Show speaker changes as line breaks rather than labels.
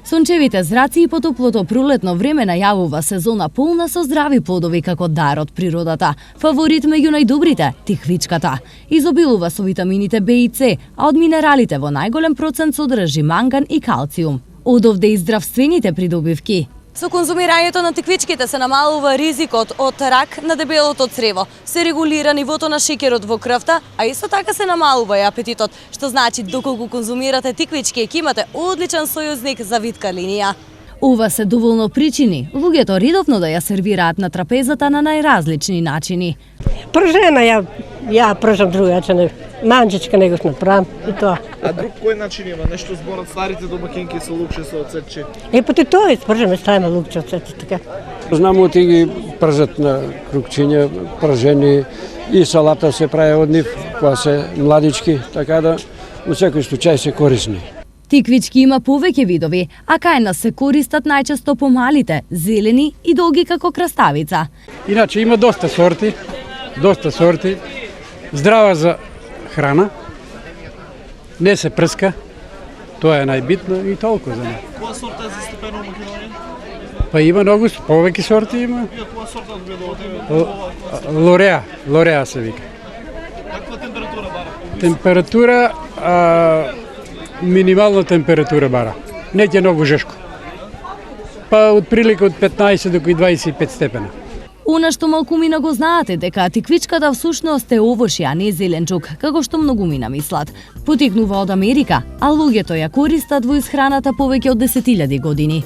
Сончевите зраци и потоплото пролетно време најавува сезона полна со здрави плодови како дар од природата. Фаворит меѓу најдобрите – тиквичката. Изобилува со витамините Б и С, а од минералите во најголем процент содржи манган и калциум. Одовде и здравствените придобивки. Со конзумирањето на тиквичките се намалува ризикот од рак на дебелото црево, се регулира нивото на шеќерот во крвта, а исто така се намалува и апетитот, што значи доколку конзумирате тиквички, ќе имате одличен сојузник за витка линија. Ова се доволно причини луѓето редовно да ја сервираат на трапезата на најразлични начини.
Пržena ja pržam drugačije, manđička nego što napravim i to.
А друг кој начин има? Нешто зборат старите домакинки со лукче со оцетче?
Па ти to ispržeme, stavimo lukče oceti така.
Знамо ти ги пржат на крукчиња, пржени и салата се прави од нив, кога се младички, така да во секој случај се корисни.
Тиквички има повеќе видови, а кај нас се користат најчесто помалите, зелени и долги како краставица.
Иначе има доста сорти, здрава за храна, не се прска, тоа е најбитно и толку за нас.
Која сорта е застапена во Македонија?
Па има многу, повеќе сорти има.
Која сорта одгледувате?
Лореа се вика.
Каква температура бара?
Температура, минимална температура бара. Не ќе многу жешко. Па отприлика од 15 до 25 степена.
Она што малкумина го знаате дека тиквичката всушност е овошје, а не зеленчук, како што многумина мислат. Потекнува од Америка, а луѓето ја користат во исхраната повеќе од 10.000 години.